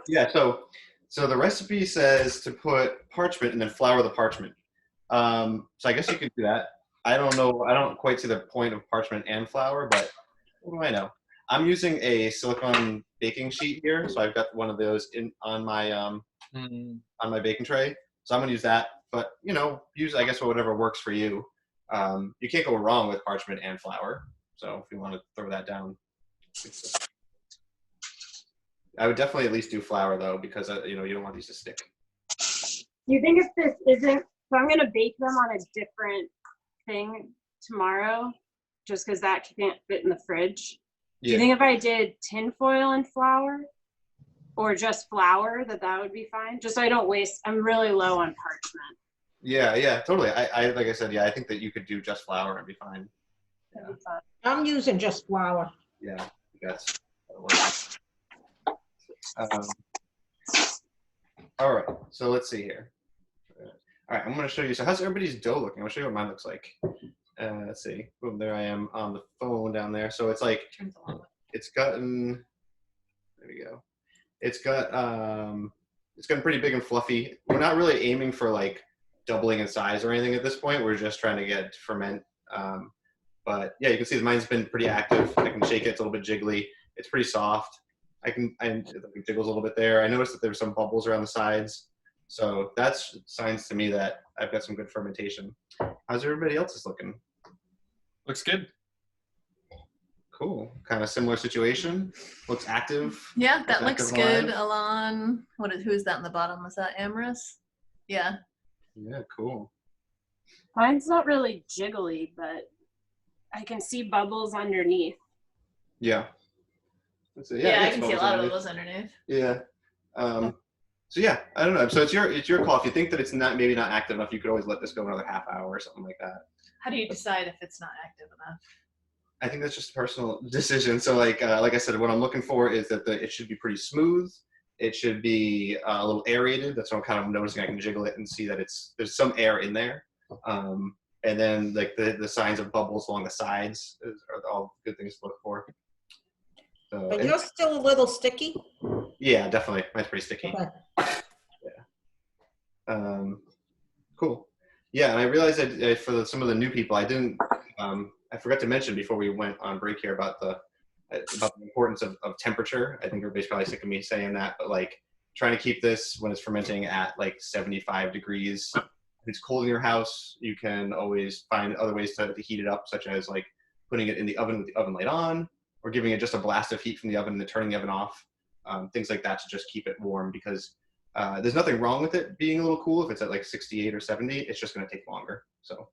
Yeah, so the recipe says to put parchment and then flour the parchment. So I guess you could do that. I don't know. I don't quite see the point of parchment and flour, but what do I know? I'm using a silicone baking sheet here, so I've got one of those in on my baking tray. So I'm gonna use that. But use I guess whatever works for you. You can't go wrong with parchment and flour. So if you want to throw that down, I would definitely at least do flour though, because you don't want these to stick. You think if this isn't, so I'm gonna bake them on a different thing tomorrow, just because that can't fit in the fridge. Do you think if I did tinfoil and flour, or just flour, that would be fine? Just so I don't waste. I'm really low on parchment. Yeah, totally. I like I said, yeah, I think that you could do just flour and be fine. That'd be fine. I'm using just flour. Yeah, that'll work. All right, so let's see here. All right, I'm going to show you. So how's everybody's dough looking? I'll show you what mine looks like. Let's see. Boom, there I am on the phone down there. So it's like, it's gotten, there we go. It's gotten pretty big and fluffy. We're not really aiming for like doubling in size or anything at this point. We're just trying to get it to ferment. But yeah, you can see mine's been pretty active. I can shake it. It's a little bit jiggly. It's pretty soft. It jiggles a little bit there. I noticed that there's some bubbles around the sides. So that's signs to me that I've got some good fermentation. How's everybody else's looking? Looks good. Cool. Kind of similar situation. Looks active. Yeah, that looks good. Alive. Alon, who's that in the bottom? Is that Amorous? Yeah. Yeah, cool. Mine's not really jiggly, but I can see bubbles underneath. Yeah. Yeah, I can see a lot of bubbles underneath. Yeah. So yeah, I don't know. So it's your call. If you think that it's maybe not active enough, you could always let this go another half hour or something like that. How do you decide if it's not active enough? I think that's just a personal decision. So like I said, what I'm looking for is that it should be pretty smooth. It should be a little aerated. That's what I'm kind of noticing. I can jiggle it and see that there's some air in there. And then like the signs of bubbles along the sides are all good things to look for. So, But you're still a little sticky? Yeah, definitely. Mine's pretty sticky. Okay. Yeah. Cool. Yeah, and I realized that for some of the new people, I forgot to mention before we went on break here about the importance of temperature. I think everybody's probably sick of me saying that, but like trying to keep this when it's fermenting at like 75 degrees. If it's cold in your house, you can always find other ways to heat it up, such as like putting it in the oven with the oven light on, or giving it just a blast of heat from the oven and then turning the oven off. Things like that to just keep it warm, because there's nothing wrong with it being a little cool if it's at like 68 or 70. It's just going to take longer. So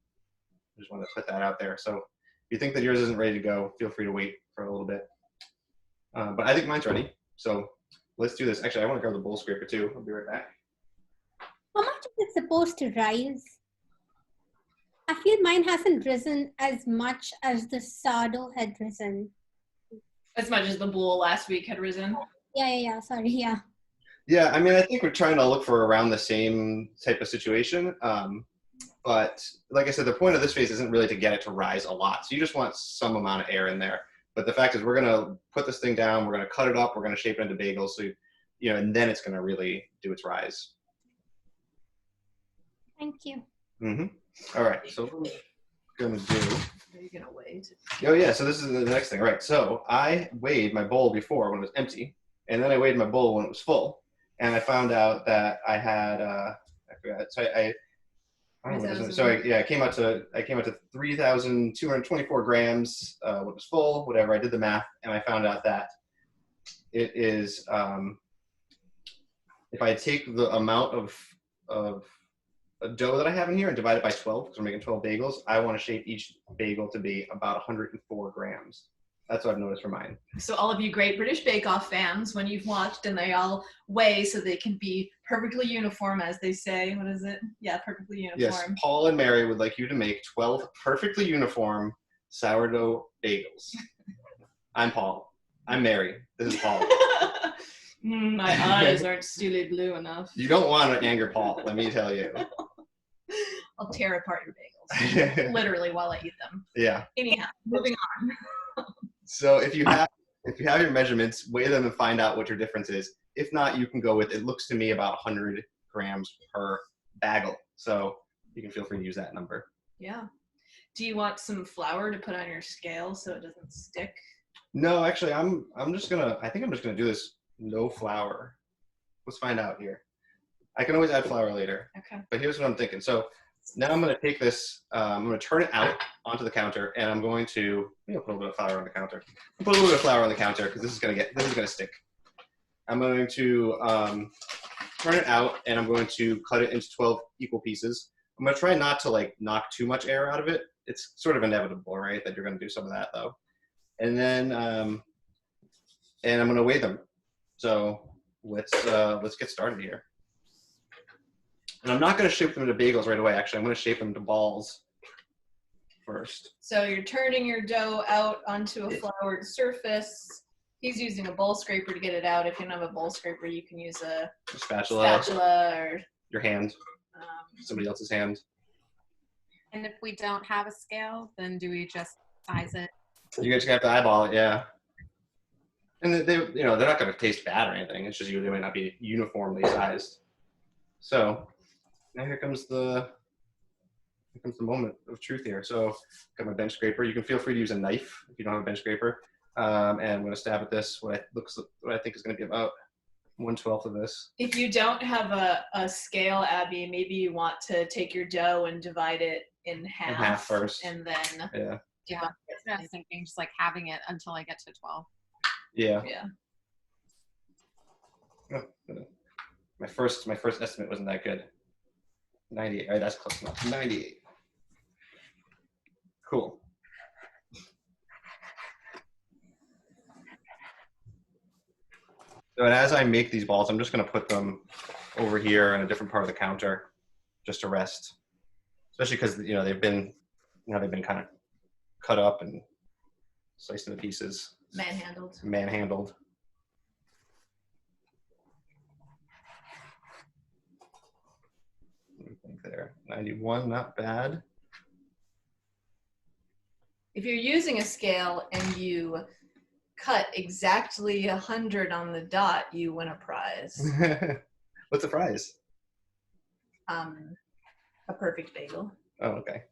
I just want to put that out there. So if you think that yours isn't ready to go, feel free to wait for a little bit. But I think mine's ready. So let's do this. Actually, I want to grab the bowl scraper too. I'll be right back. How much is it supposed to rise? I feel mine hasn't risen as much as the sourdough had risen. As much as the bowl last week had risen? Yeah. Sorry, yeah. Yeah, I mean, I think we're trying to look for around the same type of situation. But like I said, the point of this phase isn't really to get it to rise a lot. So you just want some amount of air in there. But the fact is we're going to put this thing down, we're going to cut it up, we're going to shape it into bagels. So, and then it's going to really do its rise. Thank you. Mm-hmm. All right, so what I'm going to do. Are you going to wait? Oh, yeah, so this is the next thing. Right, so I weighed my bowl before when it was empty, and then I weighed my bowl when it was full. And I found out that I had, I forgot, so I don't know what it is. So I came out to 3,224 grams when it was full, whatever. I did the math, and I found out that it is, if I take the amount of dough that I have in here and divide it by 12, because we're making 12 bagels, I want to shape each bagel to be about 104 grams. That's what I've noticed for mine. So all of you Great British Bake Off fans, when you've watched and they all weigh so they can be perfectly uniform, as they say. What is it? Yeah, perfectly uniform. Yes, Paul and Mary would like you to make 12 perfectly uniform sourdough bagels. I'm Paul. I'm Mary. This is Paul. My eyes aren't steely blue enough. You don't want to anger Paul, let me tell you. I'll tear apart your bagels, literally, while I eat them. Yeah. Anyhow, moving on. So if you have your measurements, weigh them and find out what your difference is. If not, you can go with, it looks to me about 100 grams per bagel. So you can feel free to use that number. Yeah. Do you want some flour to put on your scale so it doesn't stick? No, actually, I think I'm just gonna do this no flour. Let's find out here. I can always add flour later, Okay. but here's what I'm thinking. So now I'm gonna take this, I'm gonna turn it out onto the counter, and I'm going to, maybe I'll put a little bit of flour on the counter. I'll put a little bit of flour on the counter because this is gonna stick. I'm going to turn it out, and I'm going to cut it into 12 equal pieces. I'm gonna try not to like knock too much air out of it. It's sort of inevitable, right, that you're gonna do some of that though. And then, and I'm gonna weigh them. So let's get started here. And I'm not gonna shape them into bagels right away. Actually, I'm gonna shape them into balls first. So you're turning your dough out onto a floured surface. He's using a bowl scraper to get it out. If you don't have a bowl scraper, you can use a spatula or your hand, somebody else's hand. And if we don't have a scale, then do we just size it? You guys have to eyeball it, yeah. And they, you know, they're not going to taste bad or anything. It's just they might not be uniformly sized. So now here comes the moment of truth here. So I've got my bench scraper. You can feel free to use a knife if you don't have a bench scraper. And I'm going to stab at this. What I think is going to be about 1/12 of this. If you don't have a scale, Abby, maybe you want to take your dough and divide it in half. In half first. And then Yeah, that's what I was thinking, just like having it until I get to 12. Yeah. Yeah. My first estimate wasn't that good. 98. All right, that's close enough. 98. Cool. So as I make these balls, I'm just going to put them over here in a different part of the counter, just to rest. Especially because they've been kind of cut up and sliced into pieces. Manhandled. What do you think there? 91, not bad. If you're using a scale and you cut exactly 100 on the dot, you win a prize. What's the prize? A perfect bagel. Oh, okay.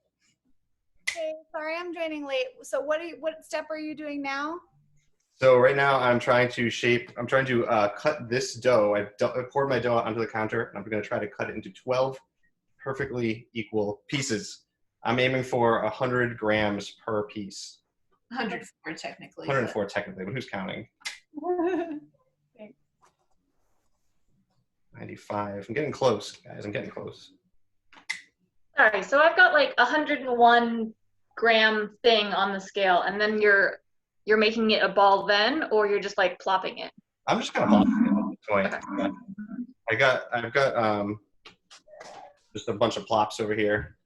Hey, sorry I'm joining late. So what step are you doing now? So right now I'm trying to cut this dough. I've poured my dough out onto the counter, and I'm going to try to cut it into 12 perfectly equal pieces. I'm aiming for 100 grams per piece. 104 technically. 104 technically, but who's counting? 95. I'm getting close, guys. I'm getting close. Sorry, so I've got like 101 gram thing on the scale, and then you're making it a ball then, or you're just like plopping it? I'm just kind of plopping it at this point. Okay. I've got just a bunch of plops over here.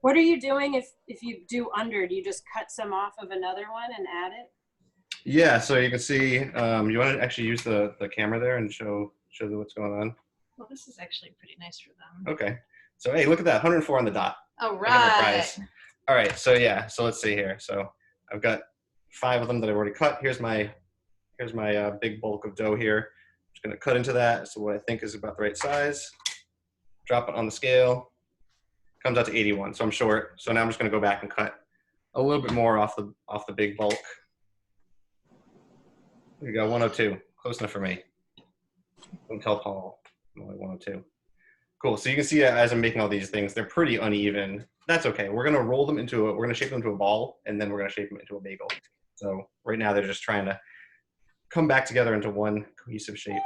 What are you doing if you do under? Do you just cut some off of another one and add it? Yeah, so you can see, you want to actually use the camera there and show them what's going on? Well, this is actually pretty nice for them. Okay. So, hey, look at that, 104 on the dot. All right. All right, so yeah, so let's see here. So I've got 5 of them that I've already cut. Here's my big bulk of dough here. I'm just gonna cut into that. So what I think is about the right size. Drop it on the scale. Comes out to 81, so I'm short. So now I'm just gonna go back and cut a little bit more off the big bulk. There you go, 102, close enough for me. Don't tell Paul, I'm only 102. Cool, so you can see as I'm making all these things, they're pretty uneven. That's okay, we're gonna we're gonna shape them into a ball, and then we're gonna shape them into a bagel. So right now they're just trying to come back together into one cohesive shape.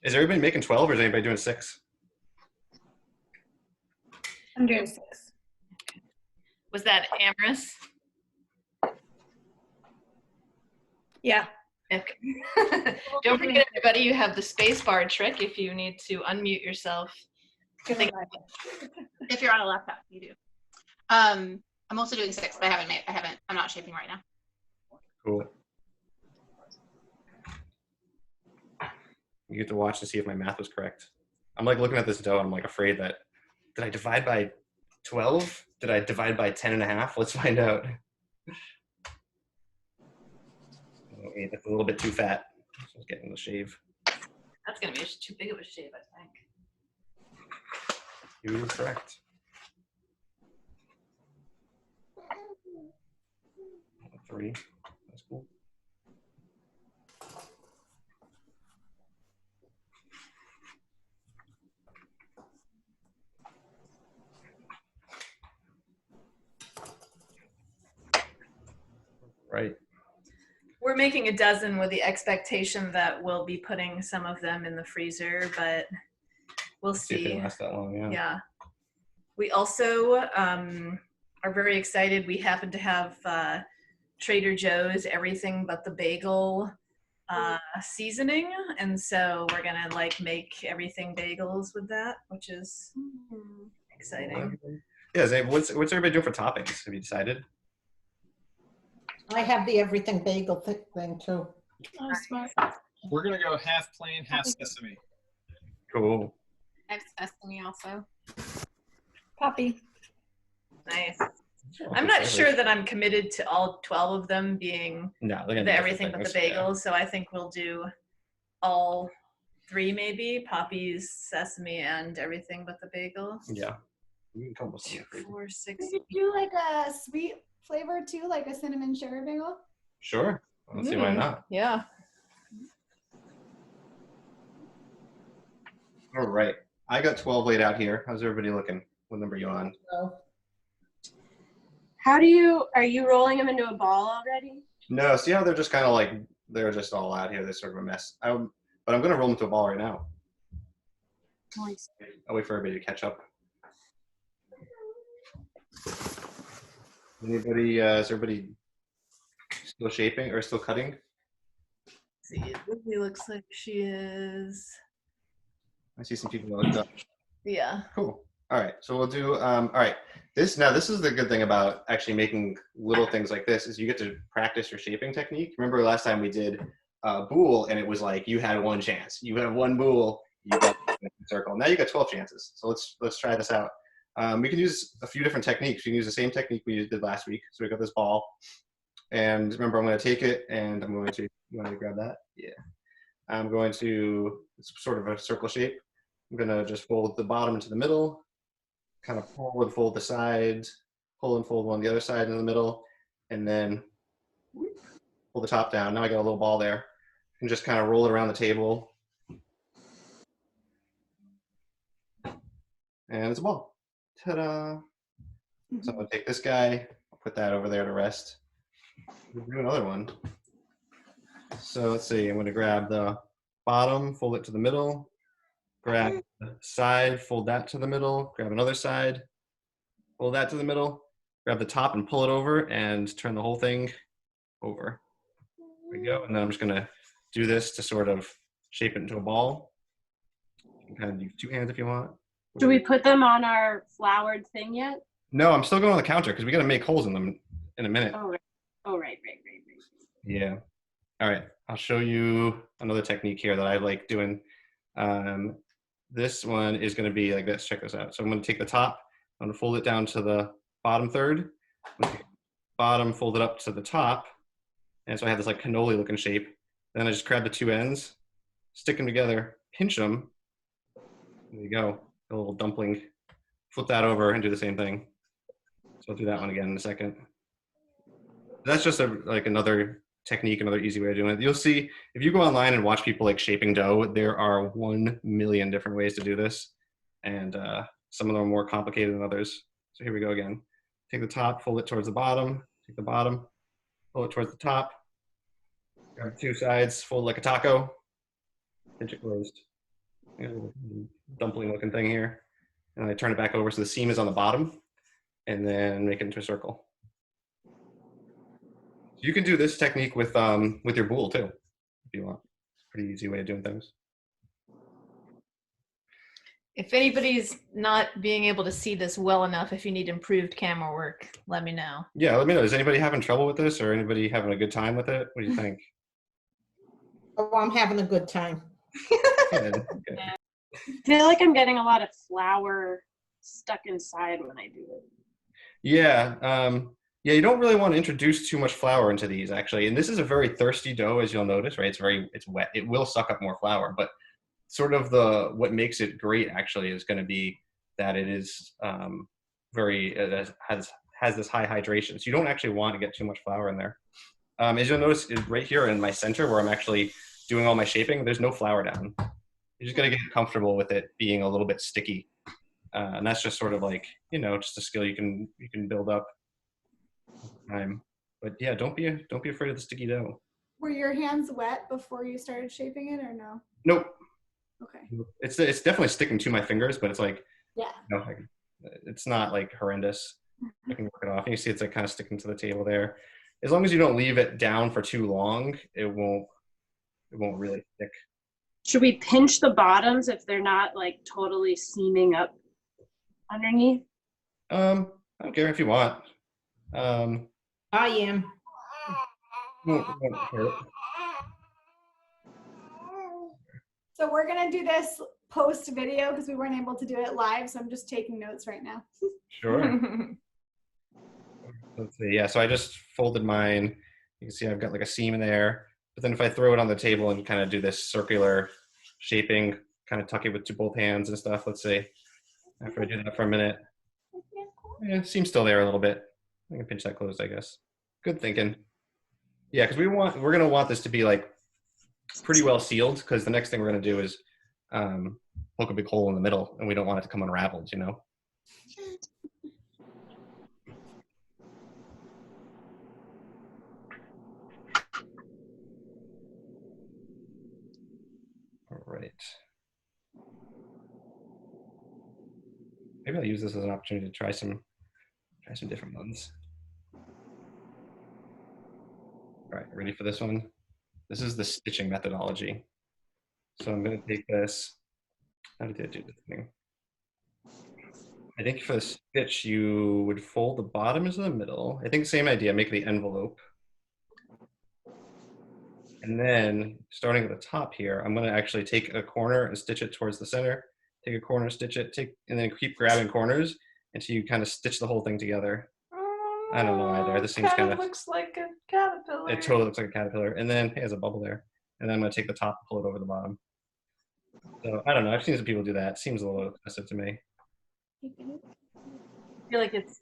Is everybody making 12 or is anybody doing 6? I'm doing 6. Was that Amorous? Yeah. Okay. Don't forget, everybody, you have the space bar trick if you need to unmute yourself. If you're on a laptop, you do. I'm also doing 6, but I'm not shaping right now. Cool. You get to watch and see if my math was correct. I'm like looking at this dough and I'm like afraid that, did I divide by 12? Did I divide by 10 and a half? Let's find out. It's a little bit too fat. So it's getting the shave. That's gonna be too big of a shave, I think. You were correct. 3. That's cool. Right. We're making a dozen with the expectation that we'll be putting some of them in the freezer, but we'll See if they see. last that long. Yeah. Yeah. We also are very excited. We happen to have Trader Joe's everything but the bagel seasoning, and so we're gonna like make everything bagels with that, which is exciting. Yeah, Zane, what's everybody doing for toppings? Have you decided? I have the everything bagel thing too. Oh, smart. We're gonna go half plain, half sesame. Cool. I have sesame also. Poppy. Nice. I'm not sure that I'm committed to all 12 of them being No, they're gonna the be everything but the different things, bagels, so I think we'll do all 3 maybe, Poppy's, sesame, and everything but the bagel. Yeah. You can come with 2, 4, 6. Could you do like a sweet flavor too, like a cinnamon sugar bagel? Sure. Let's see why not. Yeah. All right. I got 12 laid out here. How's everybody looking? What number are you on? Are you rolling them into a ball already? No, see how they're just kind of like, they're just all out here. They're sort of a mess. But I'm going to roll them into a ball right now. Nice. I'll wait for everybody to catch up. Anybody, is everybody still shaping or still cutting? See, Lizzie looks like she is. I see some people looked up. Yeah. Cool. All right. So we'll do, all right. This is the good thing about actually making little things like this is you get to practice your shaping technique. Remember last time we did boule and it was like you had 1 chance. You had 1 boule, you got a circle. Now you got 12 chances. So let's try this out. We can use a few different techniques. We can use the same technique we did last week. So we got this ball. And remember, I'm going to take it and I'm going to, you want to grab that? Yeah. I'm going to, it's sort of a circle shape. I'm going to just fold the bottom into the middle, kind of pull and fold the sides, pull and fold one on the other side in the middle, and then pull the top down. Now I got a little ball there. And just kind of roll it around the table. And it's a ball. Ta-da! So I'm going to take this guy, put that over there to rest. We'll do another one. So let's see, I'm going to grab the bottom, fold it to the middle, grab the side, fold that to the middle, grab another side, fold that to the middle, grab the top and pull it over and turn the whole thing over. There we go. And then I'm just going to do this to sort of shape it into a ball. You can kind of use 2 hands if you want. Do we put them on our floured thing yet? No, I'm still going on the counter because we got to make holes in them in a minute. Oh, right. Oh, right. Yeah. All right. I'll show you another technique here that I like doing. This one is going to be like this. Check this out. So I'm going to take the top. I'm going to fold it down to the bottom third. Bottom, fold it up to the top. And so I have this like cannoli looking shape. Then I just grab the 2 ends, stick them together, pinch them. There you go. A little dumpling. Flip that over and do the same thing. So I'll do that one again in a second. That's just like another technique, another easy way of doing it. You'll see if you go online and watch people like shaping dough, there are 1 million different ways to do this. And some of them are more complicated than others. So here we go again. Take the top, fold it towards the bottom, take the bottom, pull it towards the top, grab the 2 sides, fold like a taco, pinch it closed. Dumpling looking thing here. And I turn it back over so the seam is on the bottom and then make it into a circle. You can do this technique with your boule too, if you want. It's a pretty easy way of doing things. If anybody's not being able to see this well enough, if you need improved camera work, let me know. Yeah, let me know. Is anybody having trouble with this or anybody having a good time with it? What do you think? Oh, I'm having a good time. Good. I feel like I'm getting a lot of flour stuck inside when I do it. Yeah. Yeah, you don't really want to introduce too much flour into these, actually. And this is a very thirsty dough, as you'll notice, right? It's wet. It will suck up more flour, but sort of what makes it great actually is going to be that it is it has this high hydration. So you don't actually want to get too much flour in there. As you'll notice, right here in my center where I'm actually doing all my shaping, there's no flour down. You're just going to get comfortable with it being a little bit sticky. And that's just sort of like, just a skill you can build up time. But yeah, don't be afraid of the sticky dough. Were your hands wet before you started shaping it or no? Nope. Okay. It's definitely sticking to my fingers, but it's like, yeah, it's not like horrendous. I can work it off. And you see it's like kind of sticking to the table there. As long as you don't leave it down for too long, it won't really stick. Should we pinch the bottoms if they're not like totally seaming up underneath? I don't care if you want. I am. Won't hurt. So we're gonna do this post video because we weren't able to do it live. So I'm just taking notes right now. Sure. Let's see. Yeah, so I just folded mine. You can see I've got like a seam in there. But then if I throw it on the table and kind of do this circular shaping, kind of tuck it with both hands and stuff, let's see. After I do that for a minute. Yeah, seam's still there a little bit. I can pinch that closed, I guess. Good thinking. Yeah, because we're gonna want this to be like pretty well sealed, because the next thing we're gonna do is poke a big hole in the middle, and we don't want it to come unraveled, All right. Maybe I'll use this as an opportunity to try some different ones. All right, ready for this one? This is the stitching methodology. So I'm going to take this. How did I do this thing? I think for the stitch, you would fold the bottom into the middle. I think same idea, make the envelope. And then starting at the top here, I'm going to actually take a corner and stitch it towards the center. Take a corner, stitch it, and then keep grabbing corners until you kind of stitch the whole thing together. I don't know either. This seems kind of looks like a caterpillar. It totally looks like a caterpillar. And then it has a bubble there. And then I'm going to take the top and pull it over the bottom. So I don't know. I've seen some people do that. It seems a little excessive to me. I feel like it's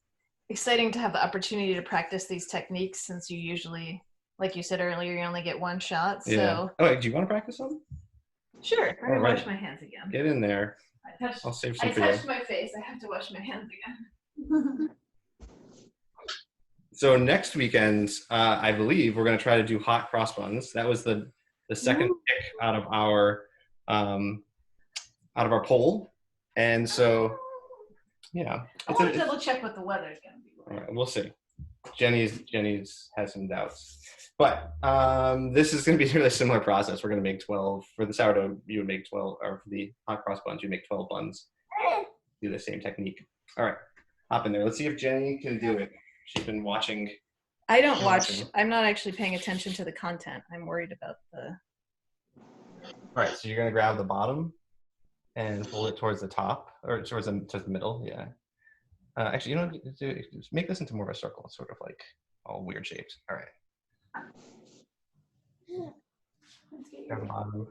exciting to have the opportunity to practice these techniques, since you usually, like you said earlier, you only get one shot. So Yeah. Oh, wait, do you want to practice some? Sure. I'm gonna right. wash my hands again. Get in there. I'll save some for you. touched my face. I have to wash my hands again. So next weekend, I believe we're going to try to do hot cross buns. That was the second pick out of our poll, and so yeah. I want to double check what the weather is going to be like. All right, we'll see. Jenny's has some doubts, but this is going to be a really similar process. We're going to make 12 for the sourdough. You would make 12, or for the hot cross buns, you make 12 buns. Do the same technique. All right, hop in there. Let's see if Jenny can do it. She's been watching. I don't watch. I'm not actually paying attention to the content. I'm worried about the. All right, so you're going to grab the bottom and pull it towards the top, or towards the middle. Yeah. Actually, you know, make this into more of a circle. It's sort of like all weird shapes. All right. Grab the bottom.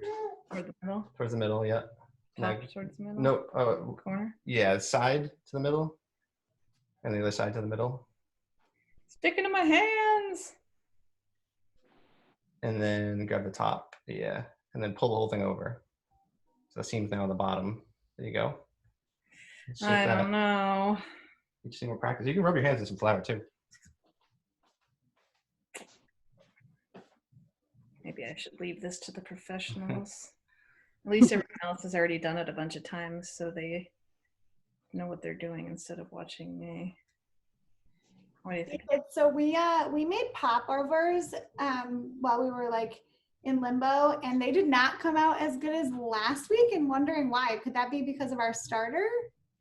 Towards the middle. Towards the middle. Yeah. Top towards the middle. No. Corner. Yeah, side to the middle, and the other side to the middle. Sticking to my hands. And then grab the top. Yeah, and then pull the whole thing over. So the seam's now on the bottom. There you go. I don't know. You just need more practice. You can rub your hands in some flour too. Maybe I should leave this to the professionals. At least everyone else has already done it a bunch of times, so they know what they're doing instead of watching me. What do you think? So we made popovers while we were like in limbo, and they did not come out as good as last week. And wondering why. Could that be because of our starter?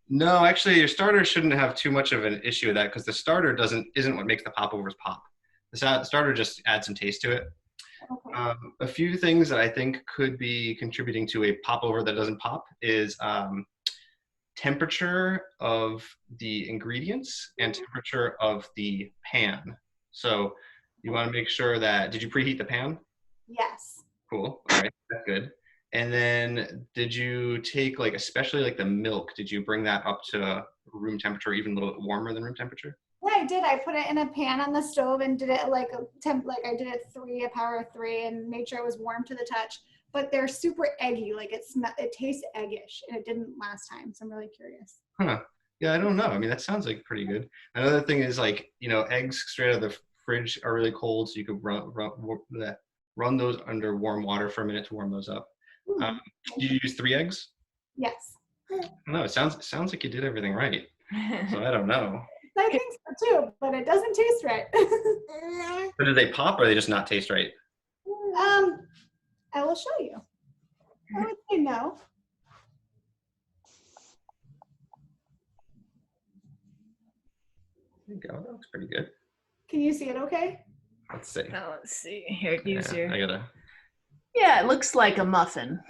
No, actually, your starter shouldn't have too much of an issue with that, because the starter isn't what makes the popovers pop. The starter just adds some taste to it. Okay. A few things that I think could be contributing to a popover that doesn't pop is temperature of the ingredients and temperature of the pan. So you want to make sure that, did you preheat the pan? Yes. Cool. All right, that's good. And then did you take like, especially like the milk, did you bring that up to room temperature, even a little bit warmer than room temperature? Yeah, I did. I put it in a pan on the stove and did it like I did it a power of 3 and made sure it was warm to the touch. But they're super eggy, like it tastes eggish, and it didn't last time. So I'm really curious. Huh. Yeah, I don't know. I mean, that sounds like pretty good. Another thing is like, eggs straight out of the fridge are really cold, so you could run those under warm water for a minute to warm those up. Did you use 3 eggs? Yes. No, it sounds like you did everything right. So I don't know. I think so too, but it doesn't taste right. But did they pop or they just not taste right? I will show you. I would say no. There you go. That looks pretty good. Can you see it okay? Let's see. Now let's see. Here, use your. I gotta. Yeah, it looks like a muffin.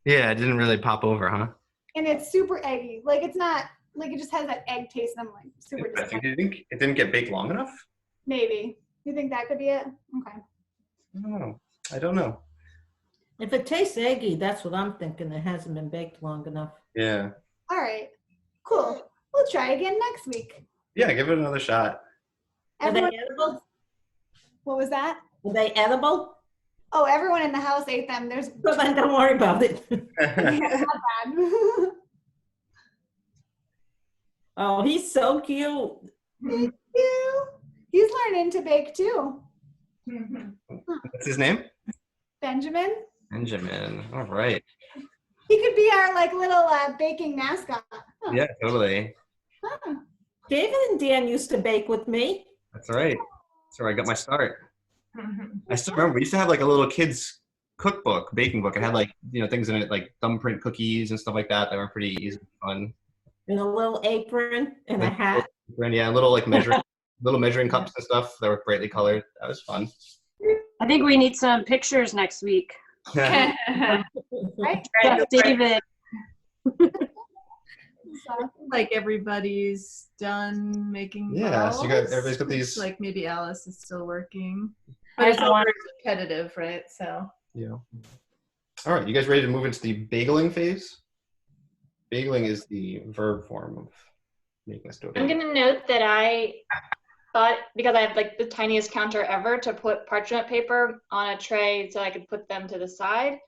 Yeah, it didn't really pop over, huh? And it's super eggy. Like it's not like it just has that egg taste, and I'm like super Interesting. disappointed. Do you think it didn't get baked long enough? Maybe. You think that could be it? Okay. I don't know. If it tastes eggy, that's what I'm thinking. It hasn't been baked long enough. Yeah. All right. Cool. We'll try again next week. Yeah, give it another shot. Are they Everyone, edible? what was that? Are they edible? Oh, everyone in the house ate them. There's Well, then don't worry about it. not bad. Oh, he's so cute. Thank you. He's learning to bake too. What's his name? Benjamin. Benjamin. All right. He could be our like little baking mascot. Huh. Yeah, totally. Huh. David and Dan used to bake with me. That's right. That's where I got my start. I still remember we used to have like a little kids cookbook, baking book. It had like, things in it like thumbprint cookies and stuff like that that were pretty easy and fun. In a little apron and a hat. Yeah, little like measuring cups and stuff that were brightly colored. That was fun. I think we need some pictures next week. Right? Chef David. Like everybody's done making. Yeah, so everybody's got balls. these. Like maybe Alice is still working. I But it's don't all want- very repetitive, right? So. Yeah. All right, you guys ready to move into the bageling phase? Bageling is the verb form of making a dough. I'm gonna note that I thought, because I have like the tiniest counter ever, to put parchment paper on a tray so I could put them to the side,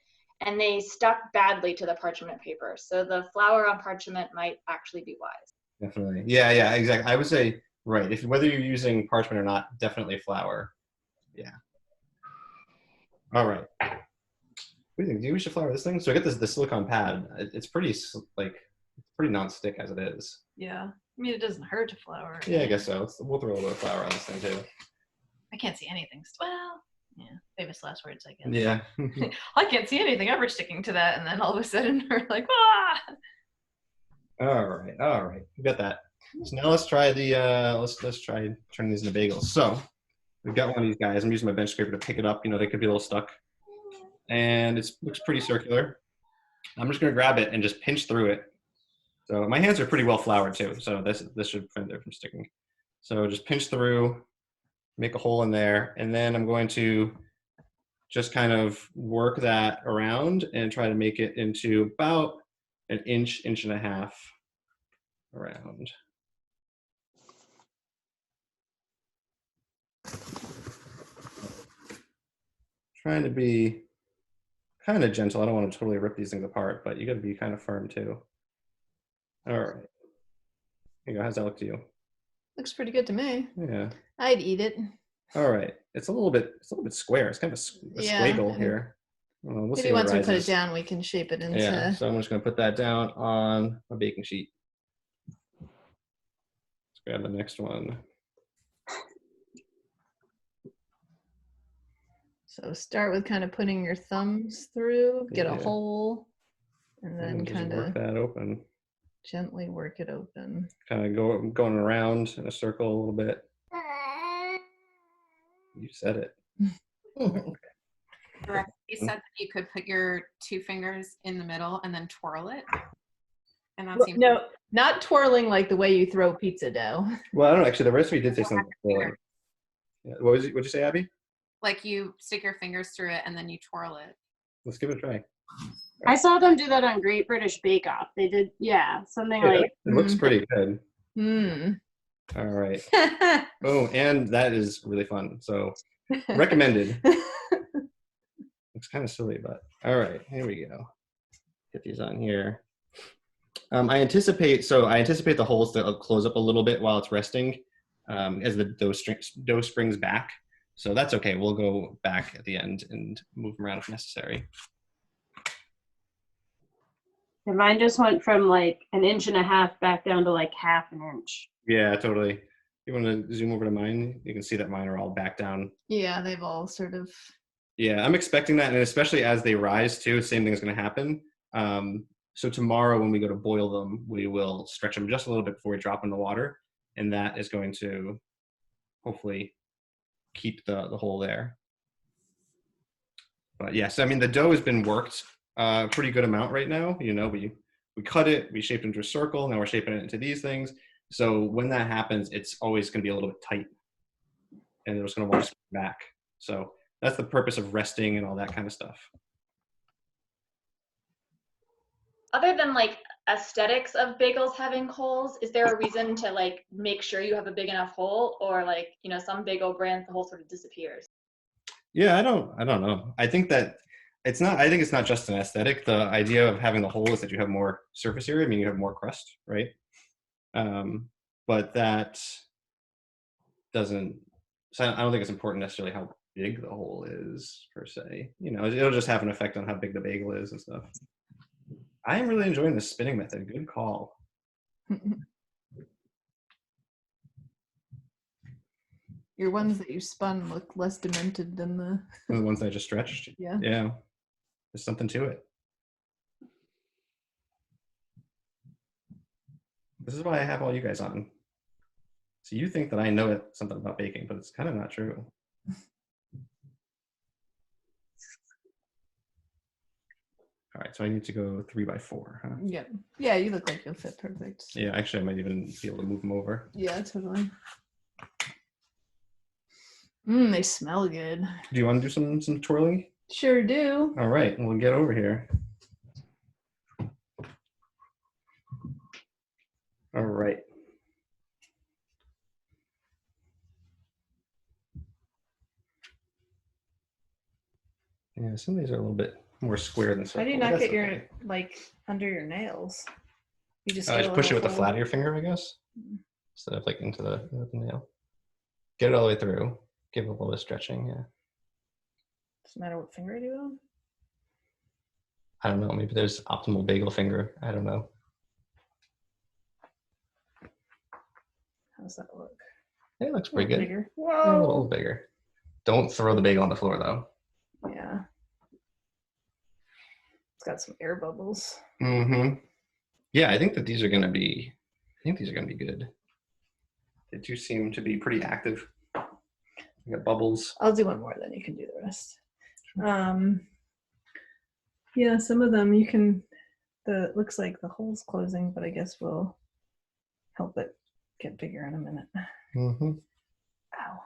and they stuck badly to the parchment paper. So the flour on parchment might actually be wise. Definitely. Yeah, exactly. I would say, right, whether you're using parchment or not, definitely flour. Yeah. All right. What do you think? Do we should flour this thing? So I get the silicone pad. It's pretty pretty non-stick as it is. Yeah. I mean, it doesn't hurt to flour. Yeah, I guess so. We'll throw a little flour on this thing too. I can't see anything. Well, yeah, famous last words, I guess. Yeah. I can't see anything ever sticking to that, and then all of a sudden we're like, ah! All right. We got that. So now let's try let's try turning these into bagels. So we've got one of these guys. I'm using my bench scraper to pick it up. They could be a little stuck. And it looks pretty circular. I'm just gonna grab it and just pinch through it. So my hands are pretty well floured too, so this should prevent it from sticking. So just pinch through, make a hole in there, and then I'm going to just kind of work that around and try to make it into about an inch and a half around. Trying to be kind of gentle. I don't want to totally rip these things apart, but you got to be kind of firm too. All right. Here you go. How's that look to you? Looks pretty good to me. Yeah. I'd eat it. All right. It's a little bit square. It's kind of a squiggle here. We'll see Maybe once we put it rises. down, we can shape it into. Yeah. So I'm just going to put that down on a baking sheet. Let's grab the next one. So start with kind of putting your thumbs through, get a Yeah. hole, and then just kind work of that open. gently work it open. Kind of going around in a circle a little bit. You said it. The recipe said that you could put your 2 fingers in the middle and then twirl it. And that seems No, not twirling like the way you throw pizza dough. Well, I don't know. Actually, the recipe did say something. Like, yeah. What'd you say, Abby? like you stick your fingers through it and then you twirl it. Let's give it a try. I saw them do that on Great British Bake Off. They did, yeah, something Yeah, like. it looks pretty good. Mm. All right. Oh, and that is really fun. So recommended. Looks kind of silly, but all right, here we go. Get these on here. I anticipate the holes to close up a little bit while it's resting as the dough springs back. So that's okay. We'll go back at the end and move them around if necessary. And mine just went from like 1.5 inches back down to like 1/2 inch. Yeah, totally. You want to zoom over to mine? You can see that mine are all back down. Yeah, they've all sort of. Yeah, I'm expecting that, and especially as they rise too, same thing is going to happen. So tomorrow when we go to boil them, we will stretch them just a little bit before we drop in the water, and that is going to hopefully keep the hole there. But yes, I mean the dough has been worked a pretty good amount right now. You know, we cut it, we shaped it into a circle, now we're shaping it into these things. So when that happens, it's always going to be a little bit tight, and it's going to want to spring back. So that's the purpose of resting and all that kind of stuff. Other than like aesthetics of bagels having holes, is there a reason to like make sure you have a big enough hole, or like, you know, some bagel brands the hole sort of disappears? Yeah, I don't know. I think it's not just an aesthetic. The idea of having the hole is that you have more surface area. I mean, you have more crust, right? But that doesn't. So I don't think it's important necessarily how big the hole is per se. You know, it'll just have an effect on how big the bagel is and stuff. I am really enjoying the spinning method. Good call. Your ones that you spun look less demented than The ones I just stretched. Yeah. Yeah. There's something to it. This is why I have all you guys on. So you think that I know something about baking, but it's kind of not true. All right, so I need to go 3 by 4, huh? Yeah. Yeah, you look like you'll fit perfect. Yeah, actually, I might even be able to move them over. Yeah, totally. They smell good. Do you want to do some twirling? Sure do. All right, we'll get over here. All right. Yeah, some of these are a little bit more square than circle. How do you not get your, like, under your nails? You just push it with the flat of your finger, I guess, instead of like into the nail. Get it all the way through. Give it a little bit of stretching, yeah. Doesn't matter what finger I do on? I don't know, maybe there's optimal bagel finger. I don't know. How's that look? It looks pretty good. Bigger. A little bigger. Don't throw the bagel on the floor though. Yeah. It's got some air bubbles. Mm-hmm. Yeah, I think these are gonna be good. They do seem to be pretty active. You got bubbles. I'll do one more, then you can do the rest. Yeah, some of them you can. It looks like the hole's closing, but I guess we'll help it get bigger in a minute. Mm-hmm. Ow.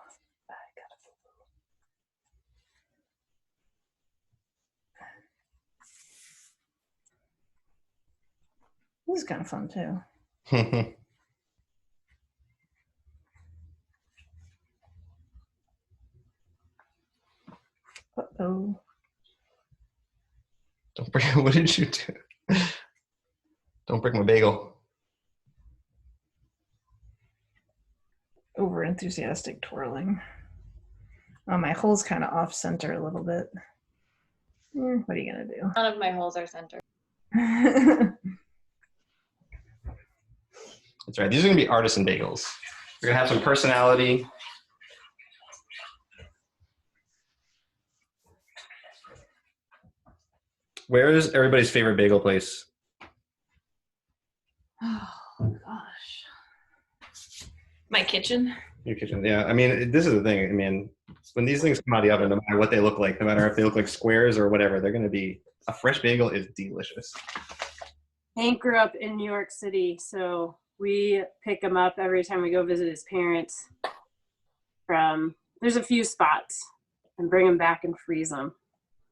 This is kind of fun too. Uh-oh. Don't break. What did you do? Don't break my bagel. Over enthusiastic twirling. Oh, my hole's kind of off center a little bit. What are you gonna do? None of my holes are centered. That's right. These are gonna be artisan bagels. We're gonna have some personality. Where is everybody's favorite bagel place? Oh gosh. My kitchen. Your kitchen, yeah. I mean, this is the thing. I mean, when these things come out of the oven, no matter what they look like, no matter if they look like squares or whatever, they're going to be, a fresh bagel is delicious. Hank grew up in New York City, so we pick him up every time we go visit his parents. There's a few spots, and bring him back and freeze them.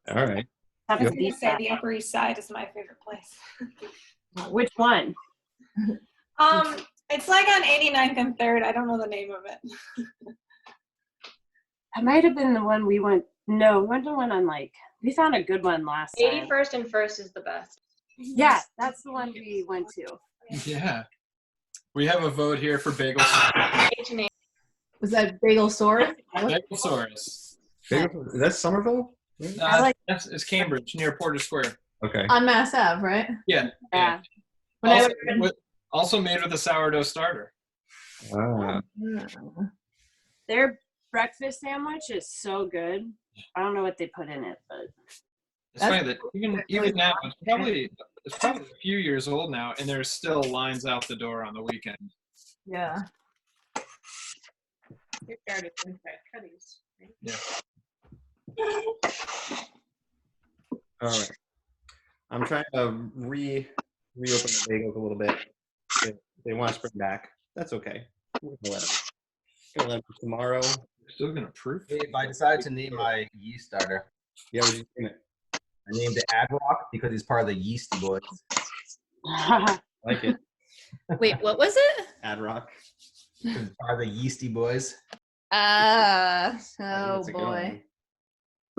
All right. I was going to say the Upper East Side is my favorite place. Which one? It's like on 89th and 3rd. I don't know the name of it. That might have been the one we went. No, we went to one on we found a good one last time. 81st and 1st is the best. Yeah, that's the one we went to. Yeah. We have a vote here for Bagels. H&H. Was that Bagelsaurus? Bagelsaurus. Is that Somerville? It's Cambridge, near Porter Square. Okay. On Mass Ave, right? Yeah. Yeah. Also made with a sourdough starter. Ah. Their breakfast sandwich is so good. I don't know what they put in it, but It's funny that even now, it's probably a few years old now, and there's still lines out the door on the weekend. Yeah. Yeah. All right. I'm trying to reopen the bagels a little bit. If they want to spring back, that's okay. We're gonna let them. Gonna let them tomorrow. Still gonna proof. If I decided to name my yeast starter, Yeah, we just name it. I named it Adrock because he's part of the Yeasty Boys. Like it. Wait, what was it? Ad Rock. He's part of the Yeasty Boys. Oh That's a good boy. one.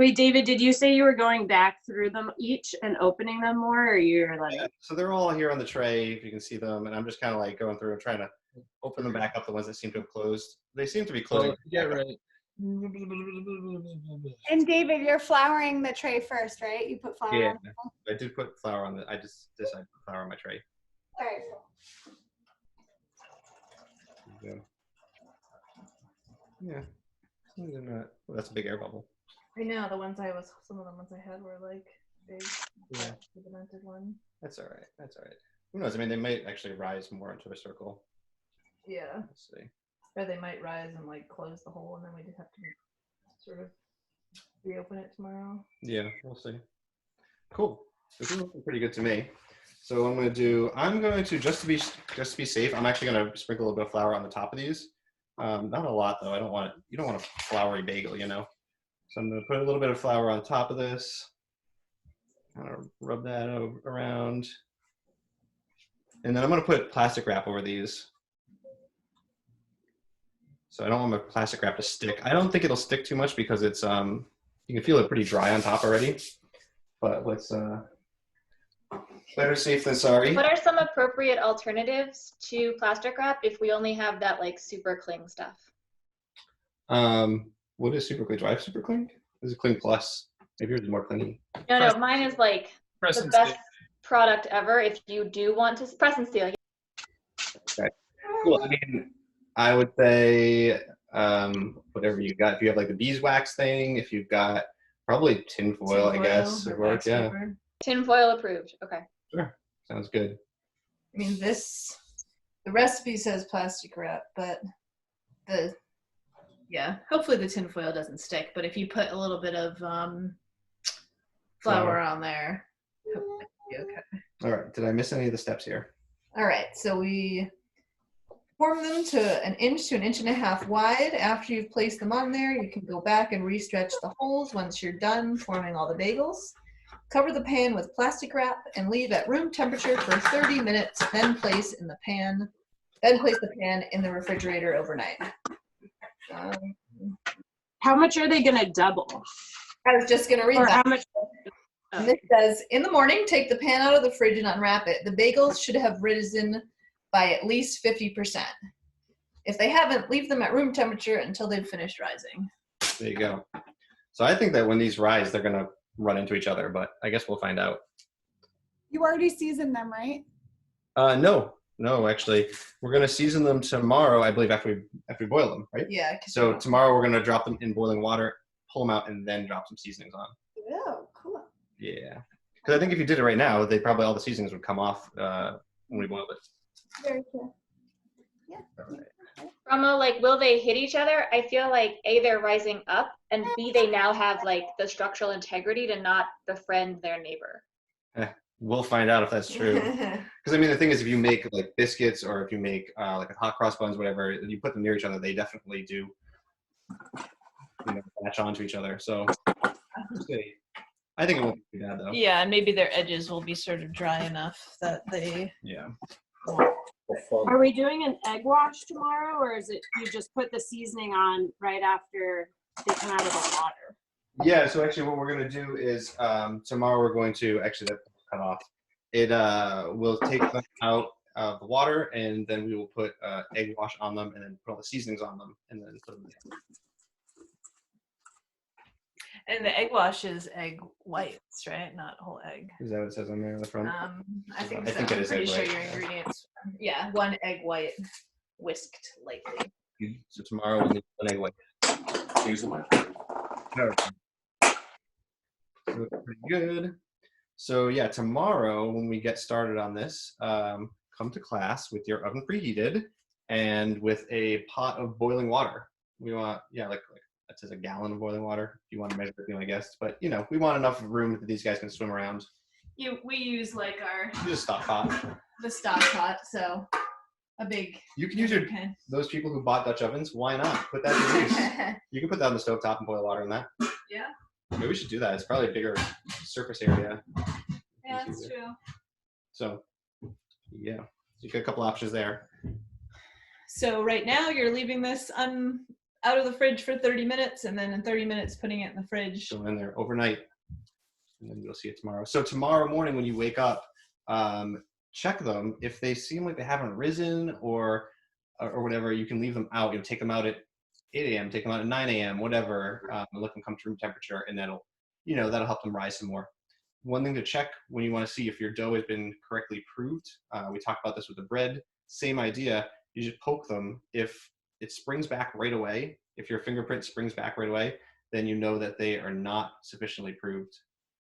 wait, David, did you say you were going back through them each and opening them more, or you're Yeah, so they're all here on the tray, if you can see them, and I'm just kind of going through and trying to open them back up, the ones that seem to have closed. They seem to be closing. Yeah, right. And David, you're flouring the tray first, right? You put flour Yeah, on it. I did put flour on I just decided to put flour on my tray. All right. There you go. Yeah. They're not, well, that's a big air bubble. I know some of the ones I had were big, Yeah. pigmented one. That's all right. That's all right. Who knows? I mean, they might actually rise more into a circle. Yeah. Let's see. Or they might rise and close the hole, and then we just have to sort of reopen it tomorrow. Yeah, we'll see. Cool. This is looking pretty good to me. So what I'm going to just to be safe, I'm actually going to sprinkle a little bit of flour on the top of these. Not a lot though. You don't want a floury bagel, you know. So I'm going to put a little bit of flour on top of this. Kind of rub that around. And then I'm going to put plastic wrap over these. So I don't want my plastic wrap to stick. I don't think it'll stick too much because it's you can feel it pretty dry on top already. But let's better safe than sorry. What are some appropriate alternatives to plastic wrap if we only have that super cling stuff? What is super cling? Do I have super cling? This is cling plus. Maybe yours is more clingy. No, mine is the best product ever. If you do want to press and seal. Okay. Cool. I mean, I would say whatever you got. If you have the beeswax thing, if you've got probably tin foil, I guess. Would work, yeah. Tin foil approved. Okay. Sure. Sounds good. I mean, the recipe says plastic wrap, but hopefully the tinfoil doesn't stick. But if you put a little bit of flour on there, hopefully it'll be okay. All right. Did I miss any of the steps here? All right, so we form them to 1 inch to 1.5 inches wide. After you've placed them on there, you can go back and restretch the holes once you're done forming all the bagels. Cover the pan with plastic wrap and leave at room temperature for 30 minutes, then place the pan in the refrigerator overnight. how much are they gonna double? I was just gonna read Or that. how much? And this says, in the morning, take the pan out of the fridge and unwrap it. The bagels should have risen by at least 50%. If they haven't, leave them at room temperature until they've finished rising. There you go. So I think that when these rise, they're gonna run into each other, but I guess we'll find out. You already seasoned them, right? No, actually, we're gonna season them tomorrow, I believe, after we boil them, right? Yeah. So tomorrow we're gonna drop them in boiling water, pull them out, and then drop some seasonings on. Oh, cool. Yeah, because I think if you did it right now, all the seasonings would come off when we boiled it. Very cool. Yeah. Romo, will they hit each other? I feel A, they're rising up, and B, they now have the structural integrity to not befriend their neighbor. We'll find out if that's true. Because I mean, the thing is, if you make like biscuits or if you make like a hot cross buns, whatever, you put them near each other, they definitely do, latch onto each other. So we'll see. I think it won't be bad though. Yeah, and maybe their edges will be sort of dry enough that they. Yeah. Are we doing an egg wash tomorrow, or is it you just put the seasoning on right after they come out of the water? Yeah, so actually what we're going to do is tomorrow we're going to actually cut off. We'll take them out of the water and then we will put egg wash on them and then put all the seasonings on them and then put them in. And the egg wash is egg whites, right? Not whole egg. Is that what it says on there on the front? I think I so. think it I'm is pretty egg sure white. your ingredients. Yeah, 1 egg white, whisked lightly. So tomorrow we'll need an egg white. Use them. Pretty good. So yeah, tomorrow when we get started on this, come to class with your oven preheated and with a pot of boiling water. We want, like that says a gallon of boiling water. If you want to measure it, I guess. But we want enough room that these guys can swim around. We use like our Use a stock pot. the stock pot, so a big. You can use those people who bought Dutch ovens. Why not put that to use? You can put that on the stovetop and boil water in that. Yeah. Maybe we should do that. It's probably a bigger surface area. Yeah, that's true. So, yeah, so you got a couple options there. So right now you're leaving this out of the fridge for 30 minutes, and then in 30 minutes putting it in the fridge. Go in there overnight, and then you'll see it tomorrow. So tomorrow morning when you wake up, check them. If they seem like they haven't risen or whatever, you can leave them out. Take them out at 8 a.m., take them out at 9 a.m., whatever, let them come to room temperature, and that'll help them rise some more. One thing to check when you want to see if your dough has been correctly proved, we talked about this with the bread, same idea, you just poke them. If it springs back right away, if your fingerprint springs back right away, then you know that they are not sufficiently proved.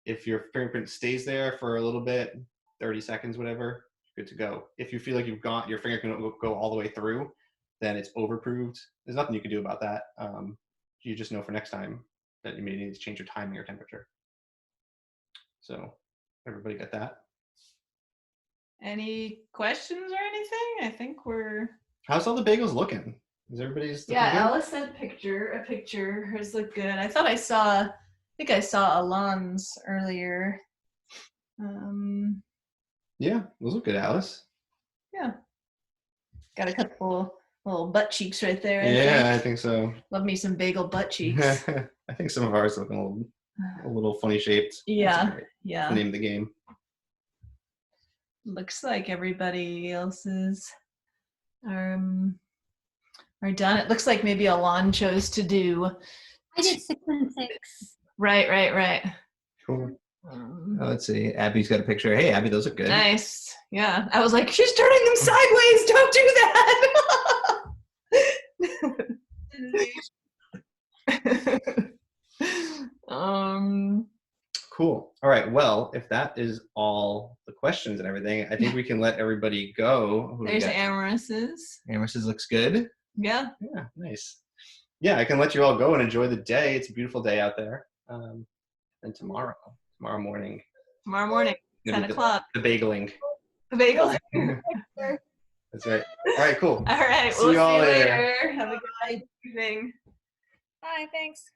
If your fingerprint stays there for a little bit, 30 seconds, whatever, good to go. If you feel like your finger can go all the way through, then it's overproved. There's nothing you can do about that. You just know for next time that you may need to change your timing or temperature. So everybody got that? Any questions or anything? I think we're. How's all the bagels looking? Is everybody's looking good? Alice sent a picture. Hers look good. I think I saw Alon's earlier. Yeah, those look good, Alice. Yeah. Got a couple little butt cheeks right there. I think so. Love me some bagel butt cheeks. I think some of ours look a little funny shaped. Yeah, That's yeah. the name of the game. Looks like everybody else's are done. It looks like maybe Alon chose to do. I did 6 and 6. Right. Cool. Let's see. Abby's got a picture. Hey, Abby, those look good. Nice. Yeah. I was like, she's turning them sideways. Don't do that. Cool. All right. Well, if that is all the questions and everything, I think we can let everybody go. There's Amaris's. Amaris's looks good. Yeah. Yeah. Nice. Yeah, I can let you all go and enjoy the day. It's a beautiful day out there. And tomorrow morning. 10 o'clock. The bageling. The bagel. That's right. All right, cool. All right. See you all later. Have a good evening. Bye, thanks.